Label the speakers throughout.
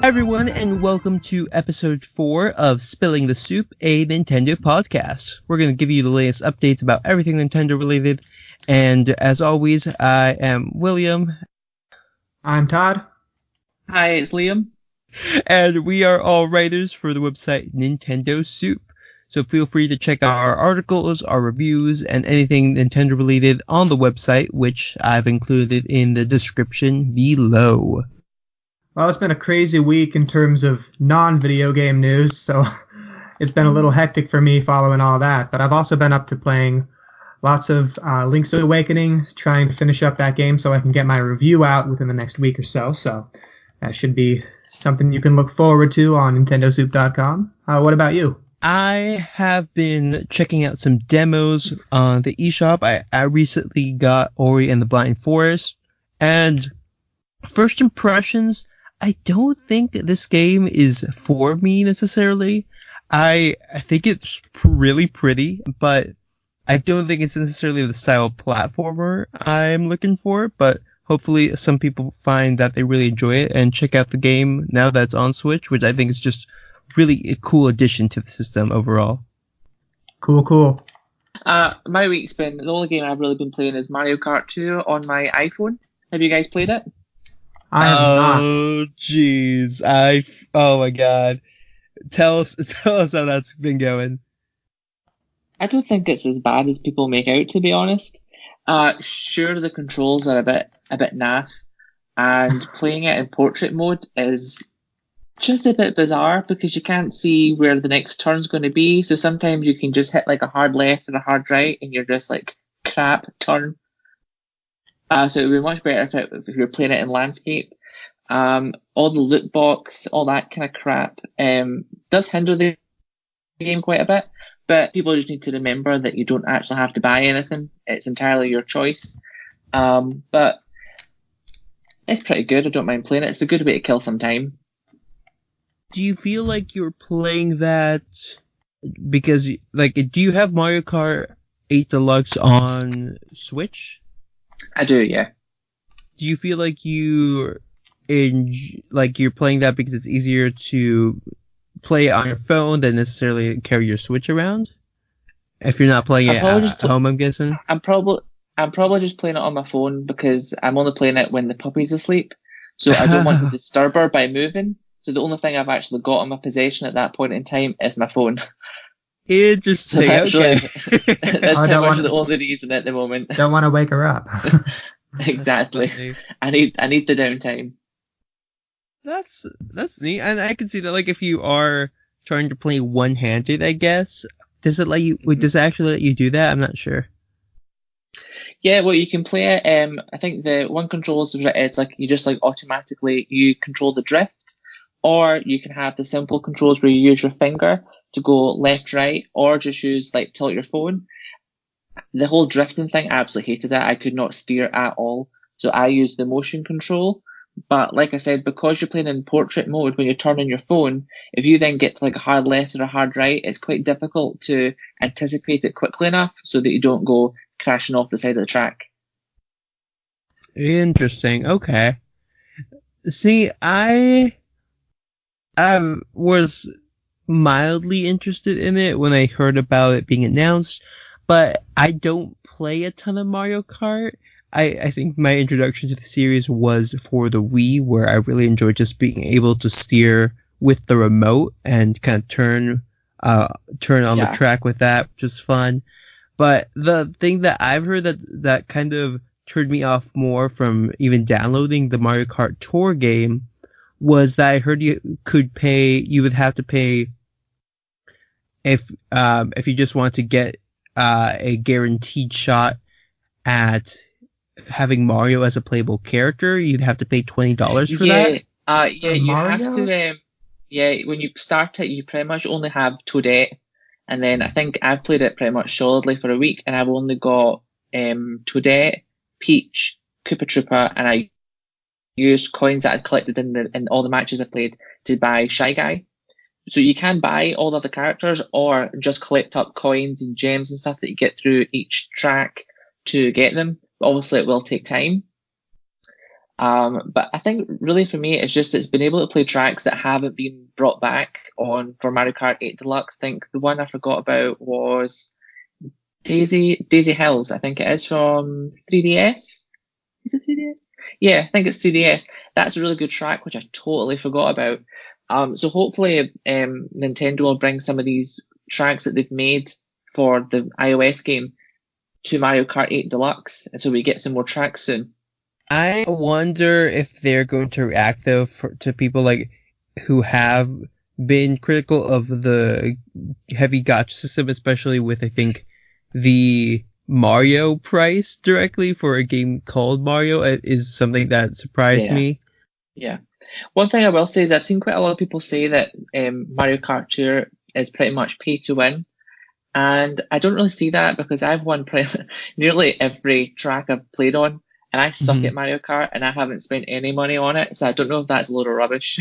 Speaker 1: everyone, and welcome to episode 4 of Spilling the Soup, a Nintendo podcast. We're going to give you the latest updates about everything Nintendo related, and as always, I am William.
Speaker 2: I'm Todd.
Speaker 3: Hi, it's Liam.
Speaker 1: And we are all writers for the website Nintendo Soup. So feel free to check out our articles, our reviews, and anything Nintendo related on the website, which I've included in the description below.
Speaker 2: Well, it's been a crazy week in terms of non-video game news, so it's been a little hectic for me following all that. But I've also been up to playing lots of Link's Awakening, trying to finish up that game so I can get my review out within the next week or so. So that should be something you can look forward to on nintendosoup.com. What about you?
Speaker 1: I have been checking out some demos on the eShop. I recently got Ori and the Blind Forest, and first impressions, I don't think this game is for me necessarily. I think it's really pretty, but I don't think it's necessarily the style of platformer I'm looking for, but hopefully some people find that they really enjoy it and check out the game now that it's on Switch, which I think is just really a cool addition to the system overall.
Speaker 2: Cool.
Speaker 3: My week's been, the only game I've really been playing is Mario Kart Tour on my iPhone. Have you guys played it?
Speaker 2: I have not.
Speaker 1: Oh, jeez. Oh my god. Tell us how that's been going.
Speaker 3: I don't think it's as bad as people make out, to be honest. Sure, the controls are a bit naff, and playing it in portrait mode is just a bit bizarre because you can't see where the next turn's going to be. So sometimes you can just hit like a hard left or a hard right, and you're just like, crap, turn. So it would be much better if you're playing it in landscape. All the loot box, all that kind of crap, does hinder the game quite a bit. But people just need to remember that you don't actually have to buy anything. It's entirely your choice. But it's pretty good. I don't mind playing it. It's a good way to kill some time.
Speaker 1: Do you feel like you're playing that because, like, do you have Mario Kart 8 Deluxe on Switch?
Speaker 3: I do, yeah.
Speaker 1: Do you feel like you're playing that because it's easier to play it on your phone than necessarily carry your Switch around? If you're not playing it at home, I'm guessing.
Speaker 3: I'm probably just playing it on my phone because I'm only playing it when the puppy's asleep. So I don't want to disturb her by moving. So the only thing I've actually got in my possession at that point in time is my phone.
Speaker 1: Interesting.
Speaker 3: So actually,
Speaker 1: okay.
Speaker 3: that's pretty much the only reason at the moment.
Speaker 2: Don't want to wake her up.
Speaker 3: Exactly. I need the downtime.
Speaker 1: That's neat, and I can see that. Like, if you are trying to play one-handed, I guess, does it let you? Does it actually let you do that? I'm not sure.
Speaker 3: Yeah, well, you can play it. I think the one control is it's like you just like automatically you control the drift, or you can have the simple controls where you use your finger to go left, right, or just use like tilt your phone. The whole drifting thing, I absolutely hated that. I could not steer at all, so I used the motion control. But like I said, because you're playing in portrait mode, when you're turning your phone, if you then get to like a hard left or a hard right, it's quite difficult to anticipate it quickly enough so that you don't go crashing off the side of the track.
Speaker 1: Interesting. Okay. See, I was mildly interested in it when I heard about it being announced, but I don't play a ton of Mario Kart. I think my introduction to the series was for the Wii, where I really enjoyed just being able to steer with the remote and kind of turn on the track with that, which is fun. But the thing that I've heard that kind of turned me off more from even downloading the Mario Kart Tour game was that I heard you would have to pay if you just want to get a guaranteed shot at having Mario as a playable character, you'd have to pay $20 for that.
Speaker 3: You have to. When you start it, you pretty much only have Toadette, and then I think I've played it pretty much solidly for a week, and I've only got Toadette, Peach, Koopa Troopa, and I used coins that I'd collected in all the matches I played to buy Shy Guy. So you can buy all the other characters, or just collect up coins and gems and stuff that you get through each track to get them. Obviously, it will take time. But I think really for me, it's been able to play tracks that haven't been brought back on for Mario Kart 8 Deluxe. I think the one I forgot about was Daisy Hills. I think it is from 3DS. Is it 3DS? Yeah, I think it's 3DS. That's a really good track, which I totally forgot about. So hopefully Nintendo will bring some of these tracks that they've made for the iOS game to Mario Kart 8 Deluxe, and so we get some more tracks soon.
Speaker 1: I wonder if they're going to react, though, to people like who have been critical of the heavy gacha system, especially with, I think, the Mario price directly for a game called Mario is something that surprised me.
Speaker 3: Yeah. One thing I will say is I've seen quite a lot of people say that Mario Kart Tour is pretty much pay to win. And I don't really see that because I've won nearly every track I've played on, and I suck at Mario Kart, and I haven't spent any money on it, so I don't know if that's a load of rubbish.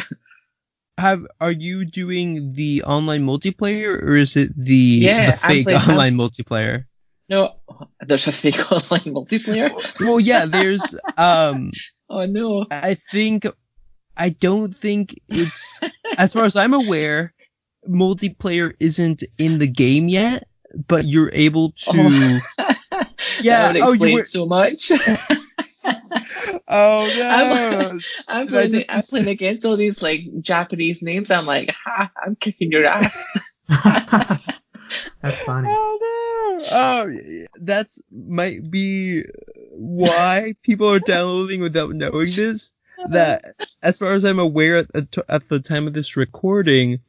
Speaker 1: Are you doing the online multiplayer, or is it the fake online multiplayer?
Speaker 3: No, there's a fake online multiplayer?
Speaker 1: Well, yeah, there's...
Speaker 3: oh, no.
Speaker 1: I don't think it's... As far as I'm aware, multiplayer isn't in the game yet, but you're able to...
Speaker 3: Yeah, that would explain so much.
Speaker 1: Oh no!
Speaker 3: I'm playing against all these like Japanese names. I'm like, ha! I'm kicking your ass.
Speaker 2: That's funny.
Speaker 1: Oh no! Oh, that's might be why people are downloading without knowing this. That, as far as I'm aware, at the time of this recording,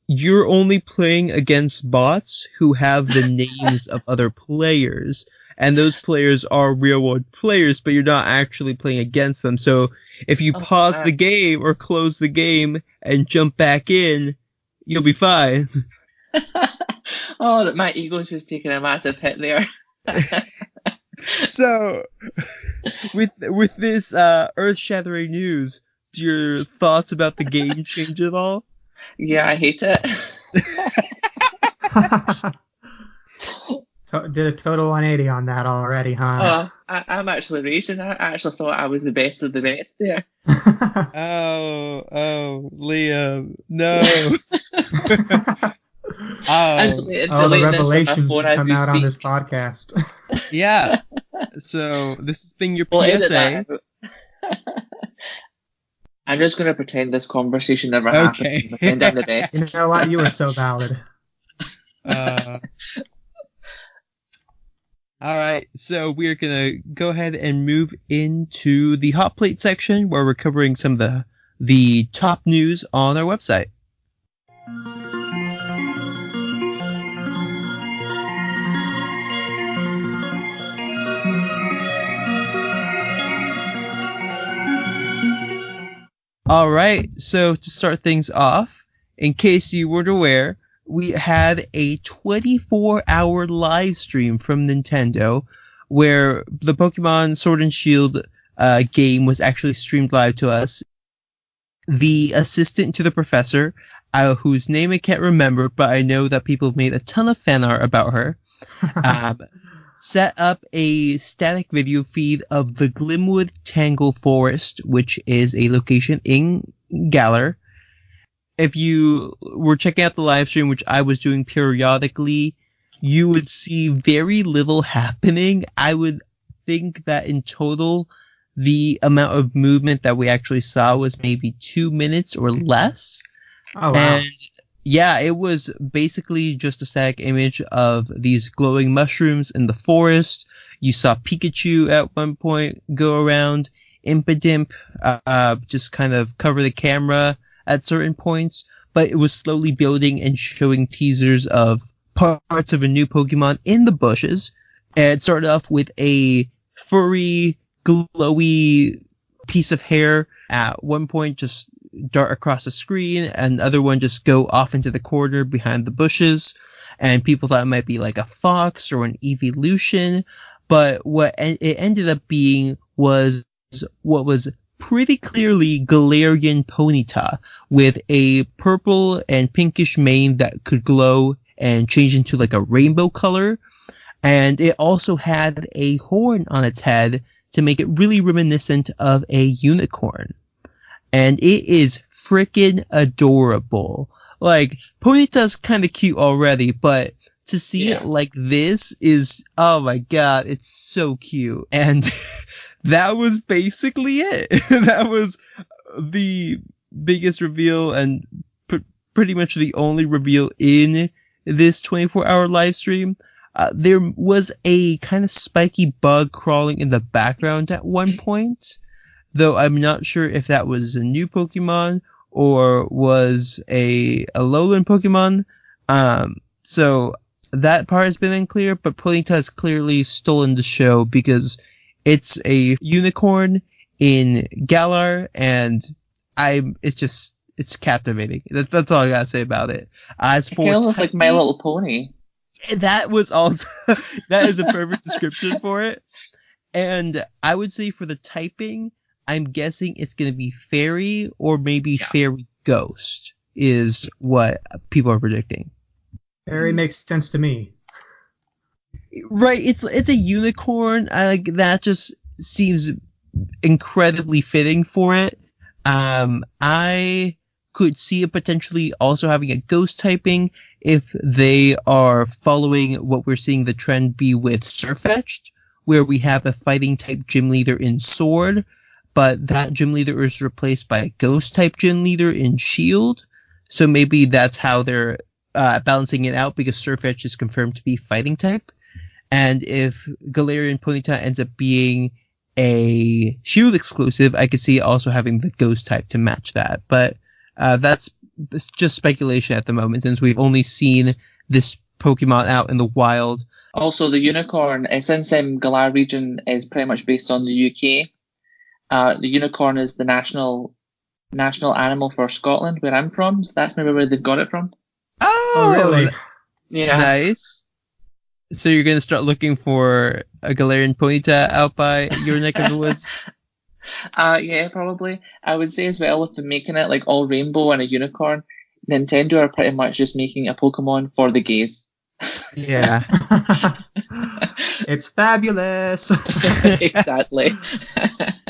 Speaker 1: you're only playing against bots who have the names of other players. And those players are real-world players, but you're not actually playing against them. So if you pause the game or close the game and jump back in, you'll be fine.
Speaker 3: Oh, my ego's just taking a massive hit there.
Speaker 1: So, with this earth-shattering news, do your thoughts about the game change at all?
Speaker 3: Yeah, I hate it.
Speaker 2: Did a total 180 on that already, huh?
Speaker 3: I'm actually raging. I actually thought I was the best of the best there.
Speaker 1: Oh, Liam, no.
Speaker 2: The revelations that come out on this podcast.
Speaker 1: Yeah. So this has been your PSA.
Speaker 3: I'm just going to pretend this conversation never happened. Pretend I'm the best.
Speaker 2: You know what? You were so valid.
Speaker 1: All right, so we're going to go ahead and move into the hot plate section where we're covering some of the top news on our website. All right, so to start things off, in case you weren't aware, we had a 24-hour live stream from Nintendo where the Pokemon Sword and Shield game was actually streamed live to us. The assistant to the professor, whose name I can't remember, but I know that people have made a ton of fan art about her, set up a static video feed of the Glimwood Tangle Forest, which is a location in Galar. If you were checking out the live stream, which I was doing periodically, you would see very little happening. I would think that in total, the amount of movement that we actually saw was maybe 2 minutes or less.
Speaker 2: Oh, wow.
Speaker 1: And yeah, it was basically just a static image of these glowing mushrooms in the forest. You saw Pikachu at one point go around, Impidimp just kind of cover the camera at certain points, but it was slowly building and showing teasers of parts of a new Pokemon in the bushes. And it started off with a furry, glowy piece of hair at one point just dart across the screen, and the other one just go off into the corner behind the bushes, and people thought it might be like a fox or an evolution, but what it ended up being was what was pretty clearly Galarian Ponyta, with a purple and pinkish mane that could glow and change into like a rainbow color. And it also had a horn on its head to make it really reminiscent of a unicorn. And it is freaking adorable. Like, Ponyta's kind of cute already, but to see it like this is, oh my god, it's so cute. And that was basically it. That was the biggest reveal and pretty much the only reveal in this 24-hour live stream. There was a kind of spiky bug crawling in the background at one point, though I'm not sure if that was a new Pokemon or was a lowland Pokemon. So that part has been unclear, but Ponyta has clearly stolen the show because it's a unicorn in Galar, and it's captivating. That's all I gotta say about it. As for
Speaker 3: it feels like My Little Pony.
Speaker 1: That was also that is a perfect description for it. And I would say for the typing, I'm guessing it's gonna be fairy or maybe fairy ghost is what people are predicting.
Speaker 2: Fairy makes sense to me.
Speaker 1: Right, it's a unicorn. That just seems incredibly fitting for it. I could see it potentially also having a ghost typing if they are following what we're seeing the trend be with Sirfetch'd, where we have a fighting type gym leader in Sword, but that gym leader is replaced by a ghost type gym leader in Shield. So maybe that's how they're balancing it out, because Sirfetch'd is confirmed to be fighting type. And if Galarian Ponyta ends up being a Shield exclusive, I could see it also having the ghost type to match that. But that's just speculation at the moment, since we've only seen this Pokemon out in the wild.
Speaker 3: Also, the unicorn, since Galar region is pretty much based on the UK, the unicorn is the national animal for Scotland, where I'm from. So that's maybe where they've got it from.
Speaker 2: Oh, really?
Speaker 3: Yeah.
Speaker 1: Nice. So you're going to start looking for a Galarian Ponyta out by your neck of the woods?
Speaker 3: Yeah, probably. I would say as well, with them making it like all rainbow and a unicorn, Nintendo are pretty much just making a Pokemon for the gays.
Speaker 1: Yeah.
Speaker 2: It's fabulous.
Speaker 3: Exactly.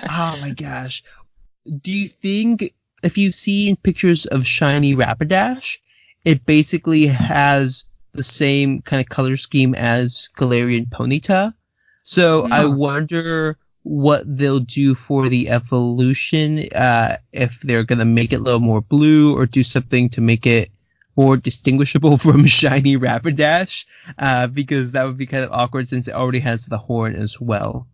Speaker 1: Oh my gosh. Do you think, if you've seen pictures of shiny Rapidash, it basically has the same kind of color scheme as Galarian Ponyta? So I wonder what they'll do for the evolution, if they're going to make it a little more blue or do something to make it more distinguishable from shiny Rapidash, because that would be kind of awkward since it already has the horn as well.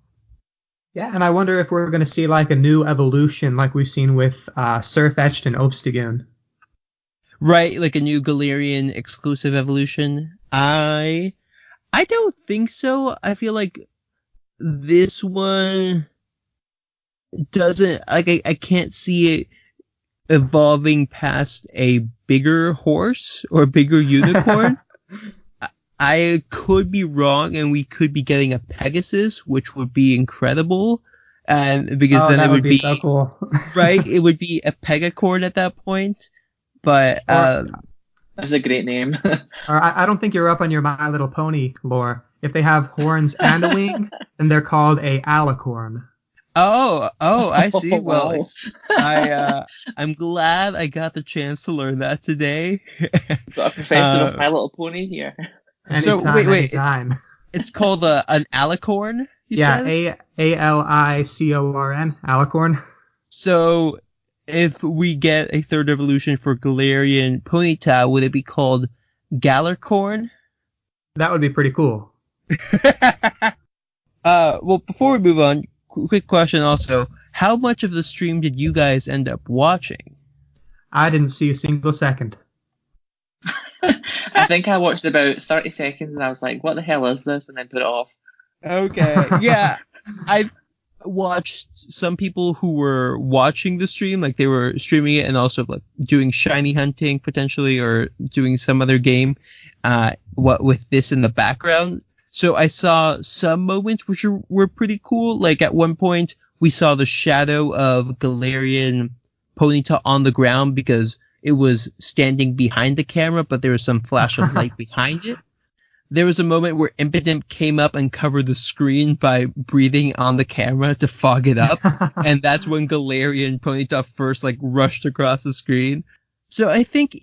Speaker 2: Yeah, and I wonder if we're going to see like a new evolution like we've seen with Sirfetch'd and Obstagoon.
Speaker 1: Right, like a new Galarian exclusive evolution. I don't think so. I feel like this one doesn't, like, I can't see it evolving past a bigger horse or bigger unicorn. I could be wrong, and we could be getting a Pegasus, which would be incredible. And because then
Speaker 2: that
Speaker 1: it would be
Speaker 2: so cool.
Speaker 1: right, it would be a Pegacorn at that point. But
Speaker 3: that's a great name.
Speaker 2: Or I don't think you're up on your My Little Pony lore. If they have horns and a wing, then they're called a alicorn.
Speaker 1: Oh, I see. Well,
Speaker 3: Wow.
Speaker 1: I'm glad I got the chance to learn that today.
Speaker 3: Got a professor of My Little Pony here.
Speaker 1: So
Speaker 2: Anytime,
Speaker 1: wait.
Speaker 2: anytime.
Speaker 1: It's called an alicorn. You said?
Speaker 2: Alicorn, alicorn.
Speaker 1: So if we get a third evolution for Galarian Ponyta, would it be called Galarcorn?
Speaker 2: That would be pretty cool.
Speaker 1: Well, before we move on, quick question also. How much of the stream did you guys end up watching?
Speaker 2: I didn't see a single second.
Speaker 3: I think I watched about 30 seconds and I was like, what the hell is this? And then put it off.
Speaker 1: Okay. Yeah. I've watched some people who were watching the stream, like they were streaming it and also like doing shiny hunting potentially, or doing some other game, with this in the background. So I saw some moments which were pretty cool. Like at one point we saw the shadow of Galarian Ponyta on the ground because it was standing behind the camera, but there was some flash of light behind it. there was a moment where Impidimp came up and covered the screen by breathing on the camera to fog it up, and that's when Galarian Ponyta first rushed across the screen. So I think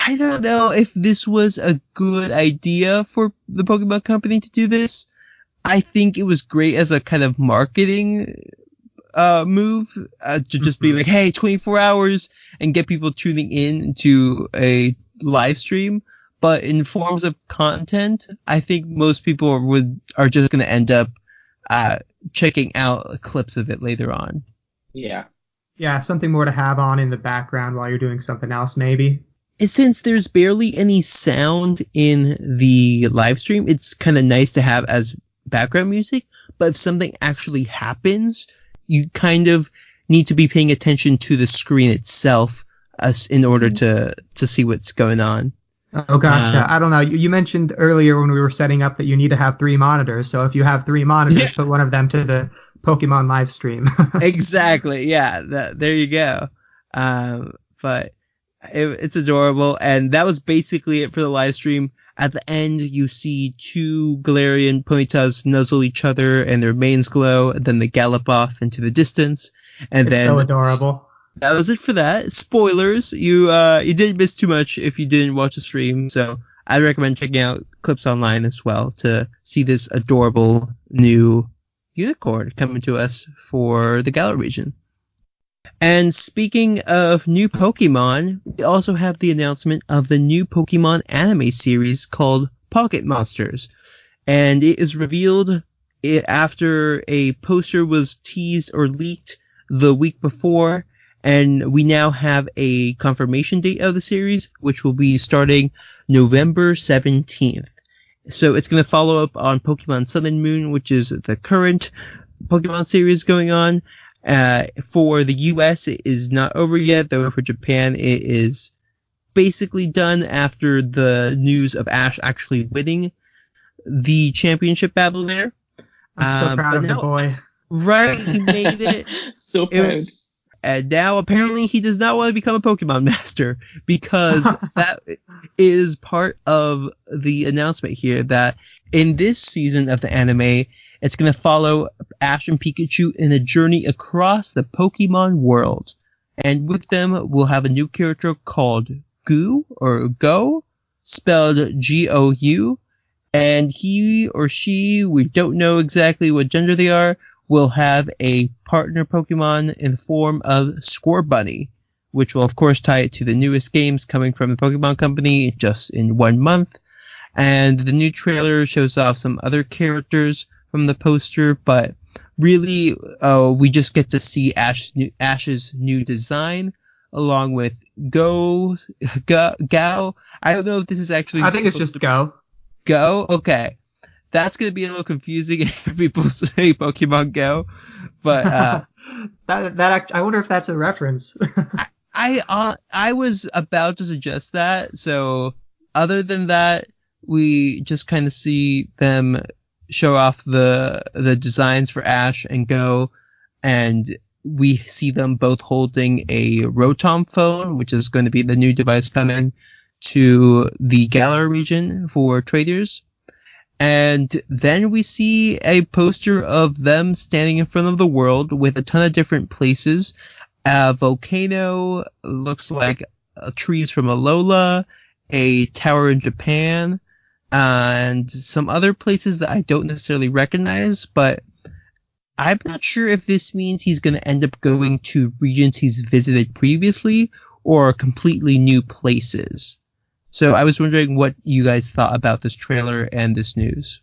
Speaker 1: I don't know if this was a good idea for the Pokemon Company to do this. I think it was great as a kind of marketing move to just be like, hey, 24 hours and get people tuning in to a live stream. But in forms of content, I think most people are just going to end up checking out clips of it later on.
Speaker 3: Yeah.
Speaker 2: Yeah, something more to have on in the background while you're doing something else, maybe.
Speaker 1: And since there's barely any sound in the live stream, it's kind of nice to have as background music. But if something actually happens, you kind of need to be paying attention to the screen itself in order to see what's going on.
Speaker 2: Oh, gotcha. I don't know. You mentioned earlier when we were setting up that you need to have 3 monitors. So if you have 3 monitors, put one of them to the Pokemon live stream.
Speaker 1: Exactly. Yeah. There you go. But it's adorable. And that was basically it for the live stream. At the end, you see 2 Galarian Ponytas nuzzle each other and their manes glow. And then they gallop off into the distance. And
Speaker 2: it's so adorable.
Speaker 1: That was it for that. Spoilers. You didn't miss too much if you didn't watch the stream, so I recommend checking out clips online as well to see this adorable new unicorn coming to us for the Galar region. And speaking of new Pokemon, we also have the announcement of the new Pokemon anime series called Pocket Monsters. And it is revealed after a poster was teased or leaked the week before. And we now have a confirmation date of the series, which will be starting November 17th. So it's going to follow up on Pokemon Sun and Moon, which is the current Pokemon series going on. For the US, it is not over yet, though for Japan, it is basically done after the news of Ash actually winning the championship battle there.
Speaker 2: I'm so proud of the boy.
Speaker 1: Right, he made it.
Speaker 3: So proud.
Speaker 1: And now, apparently, he does not want to become a Pokemon Master, because that is part of the announcement here, that in this season of the anime, it's going to follow Ash and Pikachu in a journey across the Pokemon world. And with them, we'll have a new character called Goo, or Go, spelled G-O-U. And he or she, we don't know exactly what gender they are, will have a partner Pokemon in the form of Scorbunny, which will of course tie it to the newest games coming from the Pokemon Company just in 1 month. And the new trailer shows off some other characters from the poster, but really we just get to see Ash's new design along with Gao. I don't know if this is actually...
Speaker 2: I think it's just Go.
Speaker 1: Go? Okay. That's going to be a little confusing if people say Pokemon Go, but
Speaker 2: that I wonder if that's a reference.
Speaker 1: I was about to suggest that. So other than that, we just kind of see them show off the designs for Ash and Go, and we see them both holding a Rotom phone, which is going to be the new device coming to the Galar region for traders. And then we see a poster of them standing in front of the world with a ton of different places. A volcano, looks like trees from Alola, a tower in Japan, and some other places that I don't necessarily recognize, but I'm not sure if this means he's going to end up going to regions he's visited previously or completely new places. So I was wondering what you guys thought about this trailer and this news.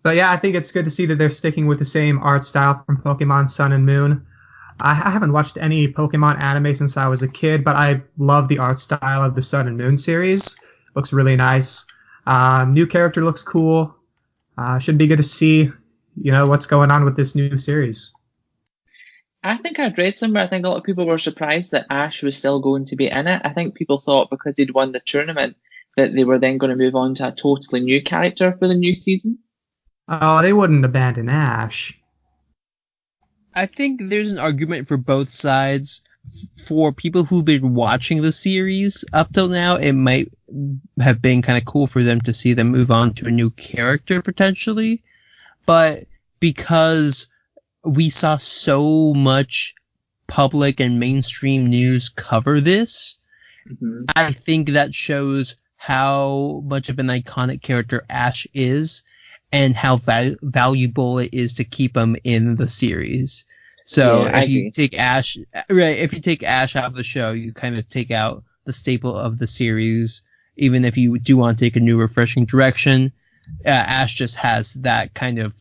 Speaker 2: But yeah, I think it's good to see that they're sticking with the same art style from Pokemon Sun and Moon. I haven't watched any Pokemon anime since I was a kid, but I love the art style of the Sun and Moon series. Looks really nice. New character looks cool. Should be good to see, what's going on with this new series.
Speaker 3: I think I'd read somewhere, I think a lot of people were surprised that Ash was still going to be in it. I think people thought because he'd won the tournament that they were then going to move on to a totally new character for the new season.
Speaker 2: Oh, they wouldn't abandon Ash.
Speaker 1: I think there's an argument for both sides. For people who've been watching the series up till now, it might have been kind of cool for them to see them move on to a new character potentially. But because we saw so much public and mainstream news cover this, I think that shows how much of an iconic character Ash is and how valuable it is to keep him in the series. So if you take Ash out of the show, you kind of take out the staple of the series. Even if you do want to take a new, refreshing direction, Ash just has that kind of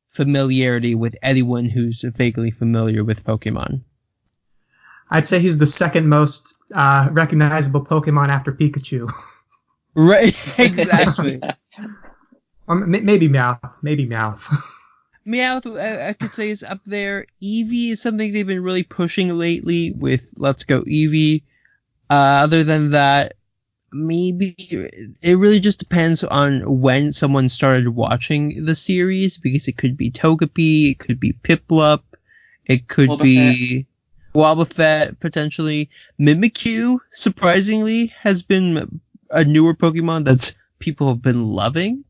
Speaker 1: familiarity with anyone who's vaguely familiar with Pokemon.
Speaker 2: I'd say he's the second most recognizable Pokemon after Pikachu.
Speaker 1: Right, exactly.
Speaker 2: Maybe Meowth.
Speaker 1: Meowth, I could say, is up there. Eevee is something they've been really pushing lately with Let's Go Eevee. Other than that, maybe it really just depends on when someone started watching the series, because it could be Togepi, it could be Piplup, it could be Wobbuffet, potentially. Mimikyu, surprisingly, has been a newer Pokemon that people have been loving,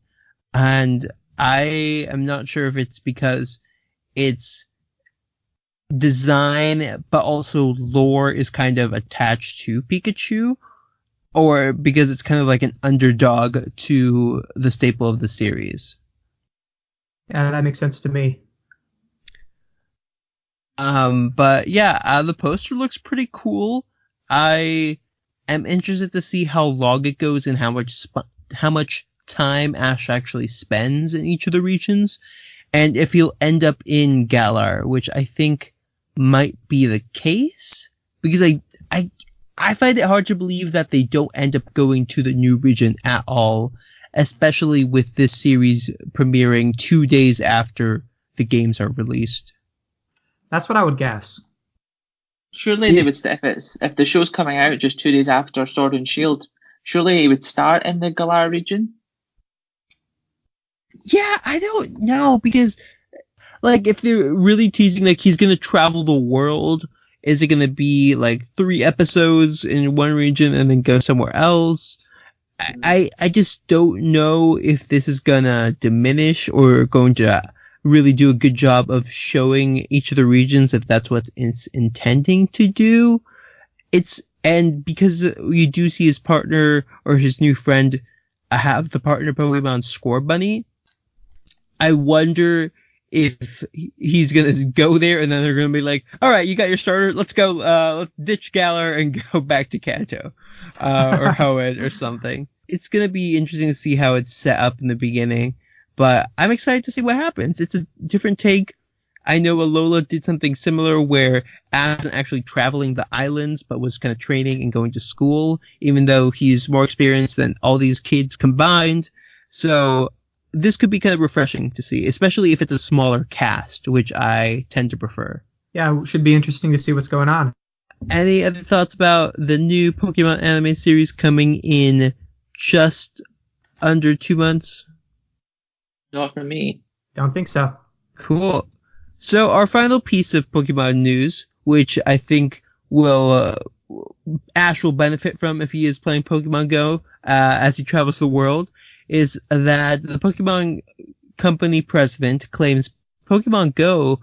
Speaker 1: and I am not sure if it's because its design but also lore is kind of attached to Pikachu, or because it's kind of like an underdog to the staple of the series.
Speaker 2: Yeah, that makes sense to me.
Speaker 1: But yeah, the poster looks pretty cool. I am interested to see how long it goes and how much time Ash actually spends in each of the regions, and if he'll end up in Galar, which I think might be the case, because I find it hard to believe that they don't end up going to the new region at all, especially with this series premiering 2 days after the games are released.
Speaker 2: That's what I would guess.
Speaker 3: Surely they would, if the show's coming out just 2 days after Sword and Shield, surely it would start in the Galar region?
Speaker 1: Yeah, I don't know, because like if they're really teasing like he's gonna travel the world, is it gonna be like 3 episodes in one region and then go somewhere else? I just don't know if this is gonna diminish or going to really do a good job of showing each of the regions if that's what it's intending to do. And because you do see his partner or his new friend have the partner Pokemon Scorbunny, I wonder if he's going to go there and then they're going to be like, all right, you got your starter, let's go, let's ditch Galar and go back to Kanto, or Hoenn or something. It's going to be interesting to see how it's set up in the beginning, but I'm excited to see what happens. It's a different take. I know Alola did something similar where Ash wasn't actually traveling the islands, but was kind of training and going to school, even though he's more experienced than all these kids combined. So this could be kind of refreshing to see, especially if it's a smaller cast, which I tend to prefer.
Speaker 2: Yeah, it should be interesting to see what's going on.
Speaker 1: Any other thoughts about the new Pokemon anime series coming in just under 2 months?
Speaker 3: Not for me.
Speaker 2: Don't think so.
Speaker 1: Cool. So our final piece of Pokemon news, which I think Ash will benefit from if he is playing Pokemon Go as he travels the world, is that the Pokemon Company president claims Pokemon Go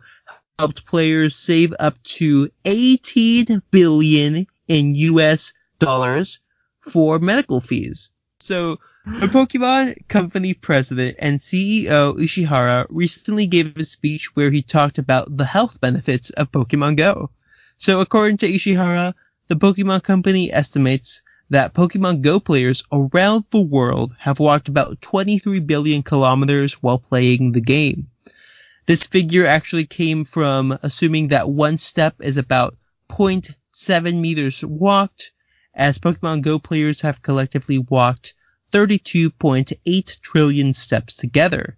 Speaker 1: helped players save up to $18 billion in US dollars for medical fees. So the Pokemon Company president and CEO Ishihara recently gave a speech where he talked about the health benefits of Pokemon Go. So according to Ishihara, the Pokemon Company estimates that Pokemon Go players around the world have walked about 23 billion kilometers while playing the game. This figure actually came from assuming that one step is about 0.7 meters walked, as Pokemon Go players have collectively walked 32.8 trillion steps together.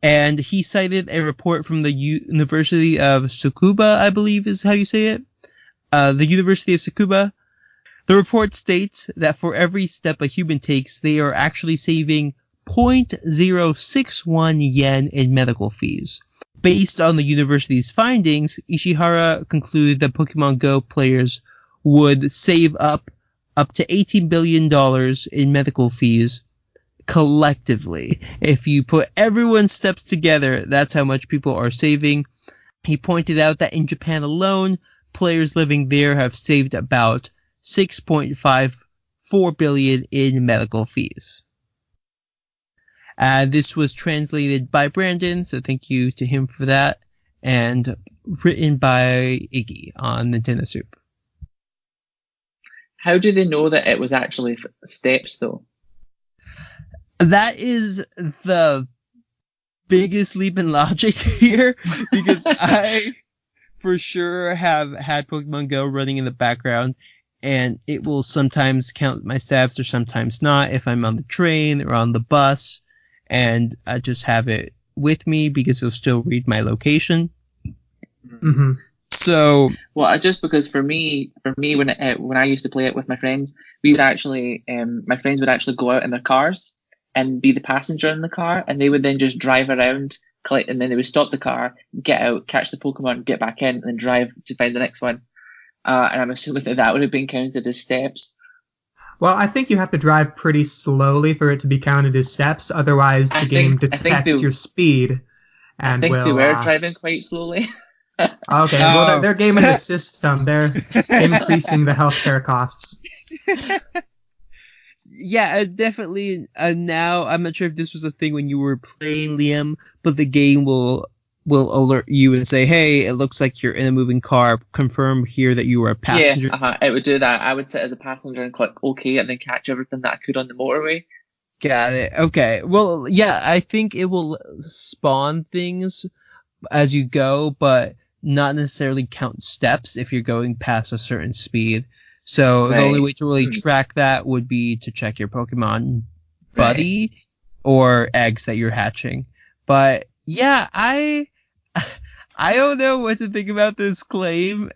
Speaker 1: And he cited a report from the University of Tsukuba, I believe is how you say it. The University of Tsukuba. The report states that for every step a human takes, they are actually saving 0.061 yen in medical fees. Based on the university's findings, Ishihara concluded that Pokemon Go players would save up up to $18 billion in medical fees collectively. If you put everyone's steps together, that's how much people are saving. He pointed out that in Japan alone, players living there have saved about $6.54 billion in medical fees. This was translated by Brandon, so thank you to him for that, and written by Iggy on Nintendo Soup.
Speaker 3: How do they know that it was actually steps, though?
Speaker 1: That is the biggest leap in logic here, because I, for sure, have had Pokemon Go running in the background, and it will sometimes count my steps or sometimes not if I'm on the train or on the bus, and I just have it with me because it'll still read my location.
Speaker 2: Mm-hmm.
Speaker 1: So,
Speaker 3: well, just because for me, when I used to play it with my friends, we would actually, my friends would actually go out in their cars and be the passenger in the car, and they would then just drive around, collect, and then they would stop the car, get out, catch the Pokemon, get back in, and then drive to find the next one. And I'm assuming that would have been counted as steps.
Speaker 2: Well, I think you have to drive pretty slowly for it to be counted as steps. Otherwise, the game detects your speed. And
Speaker 3: I think they were driving quite slowly.
Speaker 2: Okay, well, they're gaming the system. They're increasing the healthcare costs.
Speaker 1: Yeah, definitely. Now, I'm not sure if this was a thing when you were playing, Liam, but the game will alert you and say, hey, it looks like you're in a moving car. Confirm here that you are a passenger.
Speaker 3: Yeah, it would do that. I would sit as a passenger and click OK and then catch everything that I could on the motorway.
Speaker 1: Got it. Okay. Well, yeah, I think it will spawn things as you go, but not necessarily count steps if you're going past a certain speed. So the only way to really track that would be to check your Pokemon buddy or eggs that you're hatching. But yeah, I don't know what to think about this claim.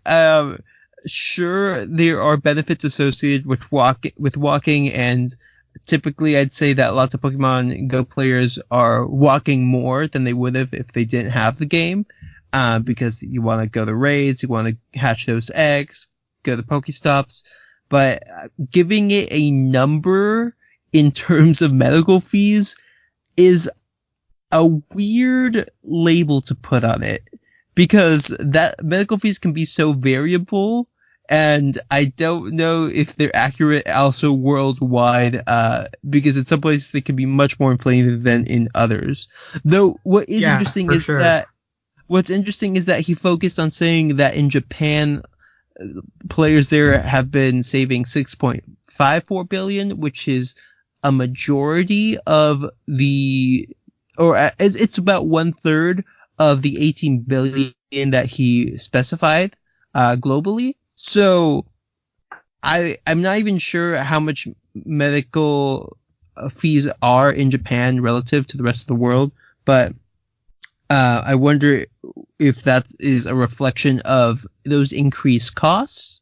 Speaker 1: Sure, there are benefits associated with walking, and typically I'd say that lots of Pokemon Go players are walking more than they would have if they didn't have the game, because you want to go to raids, you want to hatch those eggs, go to Pokestops, but giving it a number in terms of medical fees is a weird label to put on it, because that medical fees can be so variable, and I don't know if they're accurate also worldwide, because in some places they can be much more inflated than in others. Though what is interesting is that he focused on saying that in Japan, players there have been saving $6.54 billion, which is a majority of it's about 1/3 of the $18 billion that he specified globally. So I'm not even sure how much medical fees are in Japan relative to the rest of the world, but I wonder if that is a reflection of those increased costs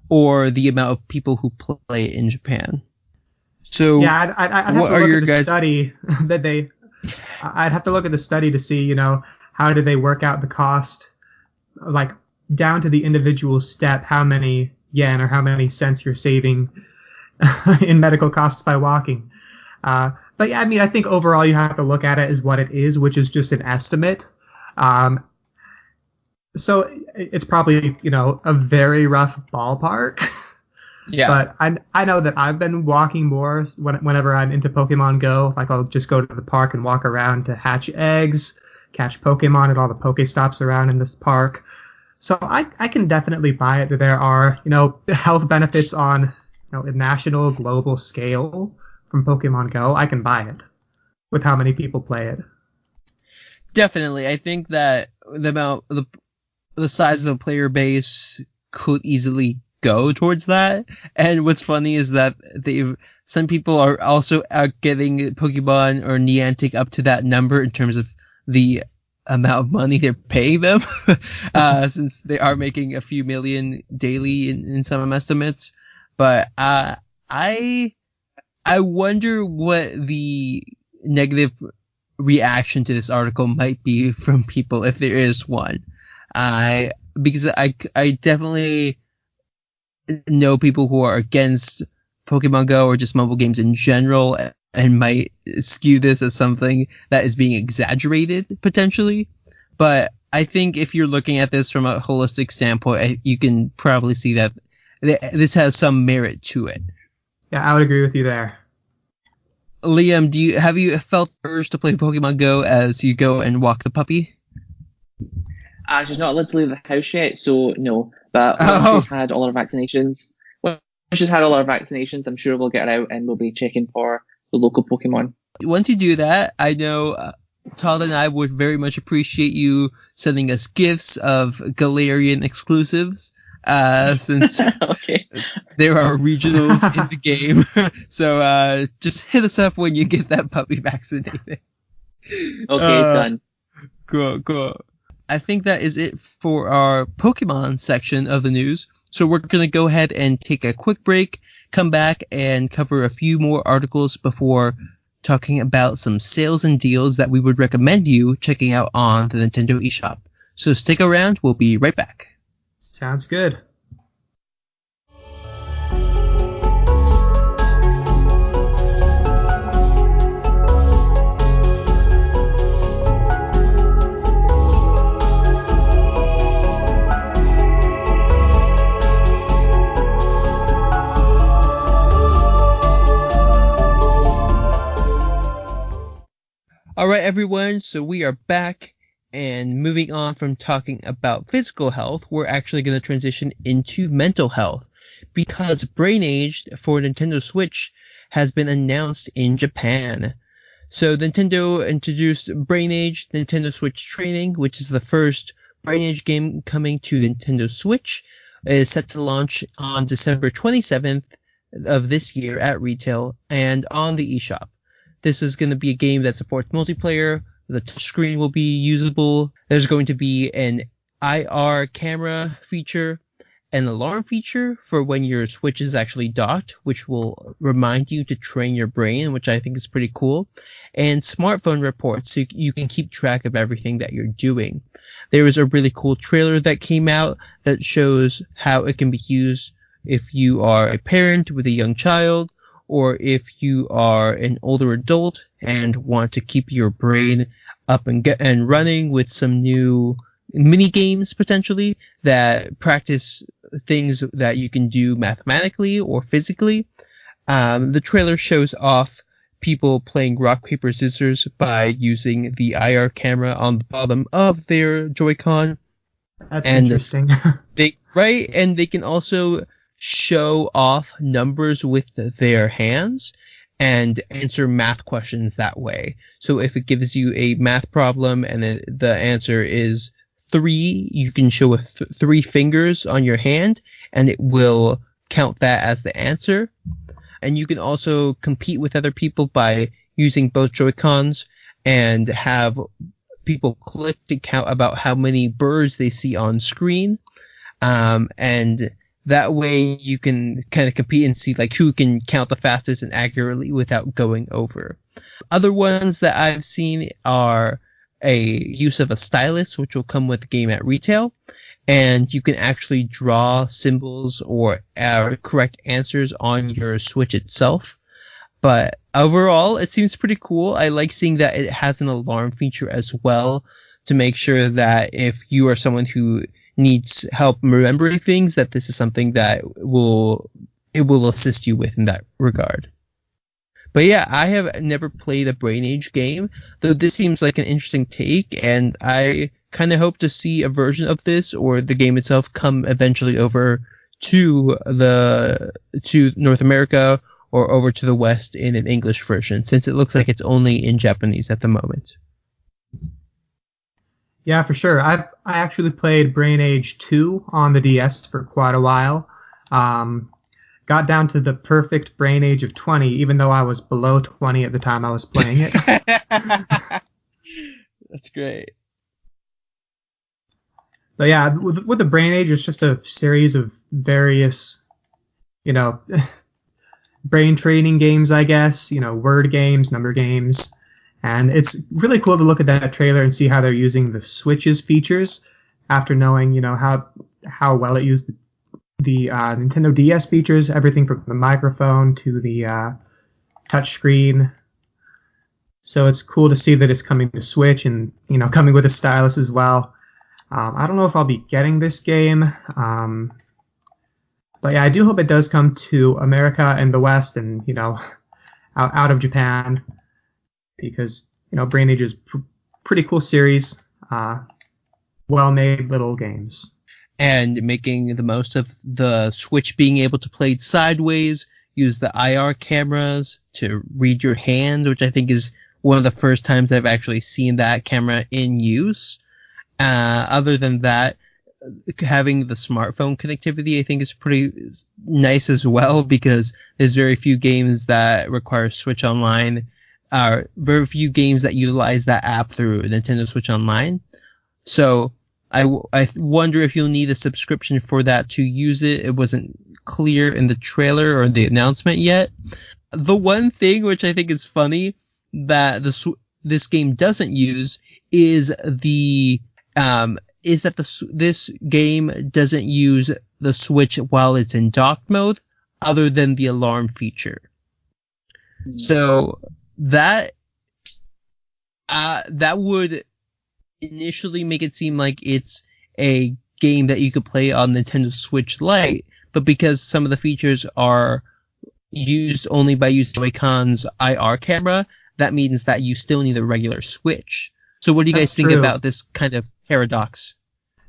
Speaker 1: or the amount of people who play in Japan. So
Speaker 2: yeah, I'd have to look at the study that they. I'd have to look at the study to see, how do they work out the cost, like down to the individual step, how many yen or how many cents you're saving in medical costs by walking. But yeah, I mean, I think overall you have to look at it as what it is, which is just an estimate. So it's probably, a very rough ballpark. Yeah. But I know that I've been walking more whenever I'm into Pokemon Go. Like, I'll just go to the park and walk around to hatch eggs, catch Pokemon at all the Pokestops around in this park. So I can definitely buy it that there are, health benefits on, a national, global scale from Pokemon Go. I can buy it with how many people play it.
Speaker 1: Definitely. I think that the size of the player base could easily go towards that. And what's funny is that some people are also getting Pokemon or Niantic up to that number in terms of the amount of money they're paying them, since they are making a few million daily in some estimates. But I wonder what the negative reaction to this article might be from people, if there is one. Because I definitely know people who are against Pokemon Go or just mobile games in general, and might skew this as something that is being exaggerated potentially. But I think if you're looking at this from a holistic standpoint, you can probably see that this has some merit to it.
Speaker 2: Yeah, I would agree with you there.
Speaker 1: Liam, have you felt the urge to play Pokemon Go as you go and walk the puppy?
Speaker 3: She's not allowed to leave the house yet, so no. But once she's had all our vaccinations, I'm sure we'll get her out and we'll be checking for the local Pokemon.
Speaker 1: Once you do that, I know Todd and I would very much appreciate you sending us gifts of Galarian exclusives, since
Speaker 3: okay.
Speaker 1: there are regionals in the game. So just hit us up when you get that puppy vaccinated.
Speaker 3: Okay, done.
Speaker 1: Cool. I think that is it for our Pokemon section of the news. So we're going to go ahead and take a quick break, come back, and cover a few more articles before talking about some sales and deals that we would recommend you checking out on the Nintendo eShop. So stick around, we'll be right back.
Speaker 2: Sounds good.
Speaker 1: Alright everyone, so we are back, and moving on from talking about physical health, we're actually going to transition into mental health, because Brain Aged for Nintendo Switch has been announced in Japan. So Nintendo introduced Brain Aged Nintendo Switch Training, which is the first Brain Age game coming to Nintendo Switch. It is set to launch on December 27th of this year at retail and on the eShop. This is going to be a game that supports multiplayer. The touchscreen will be usable. There's going to be an IR camera feature, an alarm feature for when your Switch is actually docked, which will remind you to train your brain, which I think is pretty cool, and smartphone reports so you can keep track of everything that you're doing. There was a really cool trailer that came out that shows how it can be used if you are a parent with a young child, or if you are an older adult and want to keep your brain up and running with some new mini games potentially that practice things that you can do mathematically or physically. The trailer shows off people playing rock, paper, scissors by using the IR camera on the bottom of their Joy-Con.
Speaker 2: That's interesting.
Speaker 1: And they can also show off numbers with their hands and answer math questions that way. So if it gives you a math problem and the answer is 3, you can show 3 fingers on your hand and it will count that as the answer. And you can also compete with other people by using both Joy-Cons and have people click to count about how many birds they see on screen. And that way you can kind of compete and see like who can count the fastest and accurately without going over. Other ones that I've seen are a use of a stylus, which will come with the game at retail, and you can actually draw symbols or correct answers on your Switch itself. But overall, it seems pretty cool. I like seeing that it has an alarm feature as well to make sure that if you are someone who needs help remembering things, that this is something that will assist you with in that regard. But yeah, I have never played a Brain Age game, though this seems like an interesting take, and I kind of hope to see a version of this or the game itself come eventually over to North America or over to the West in an English version, since it looks like it's only in Japanese at the moment.
Speaker 2: Yeah, for sure. I actually played Brain Age 2 on the DS for quite a while. Got down to the perfect brain age of 20, even though I was below 20 at the time I was playing it.
Speaker 1: That's great.
Speaker 2: But yeah, with the brain age, it's just a series of various, brain training games, I guess, word games, number games. And it's really cool to look at that trailer and see how they're using the Switch's features after knowing, how well it used the Nintendo DS features, everything from the microphone to the touchscreen. So it's cool to see that it's coming to Switch and, coming with a stylus as well. I don't know if I'll be getting this game. But yeah, I do hope it does come to America and the West and, out of Japan. Because, Brain Age is pretty cool series. Well-made little games.
Speaker 1: And making the most of the Switch being able to play it sideways, use the IR cameras to read your hand, which I think is one of the first times I've actually seen that camera in use. Other than that, having the smartphone connectivity I think is pretty nice as well, because there's very few games that require Switch Online, very few games that utilize that app through Nintendo Switch Online. So I wonder if you'll need a subscription for that to use it. It wasn't clear in the trailer or the announcement yet. The one thing which I think is funny that this game doesn't use is this game doesn't use the Switch while it's in dock mode, other than the alarm feature. So that would initially make it seem like it's a game that you could play on Nintendo Switch Lite, but because some of the features are used only by using Joy-Con's IR camera, that means that you still need a regular Switch. So what do you guys think about this kind of paradox?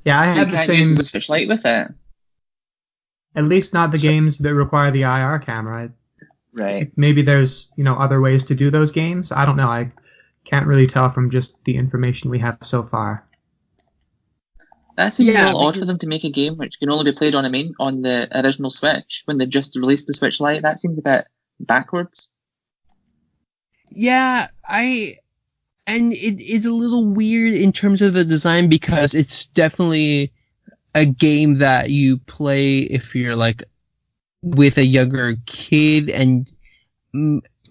Speaker 2: Yeah, I had the same.
Speaker 3: Use the Switch Lite with it.
Speaker 2: At least not the games that require the IR camera.
Speaker 3: Right.
Speaker 2: Maybe there's other ways to do those games. I don't know. I can't really tell from just the information we have so far.
Speaker 3: That seems a little odd for them to make a game which can only be played on the original Switch when they just released the Switch Lite. That seems a bit backwards.
Speaker 1: Yeah, and it is a little weird in terms of the design, because it's definitely a game that you play if you're like with a younger kid, and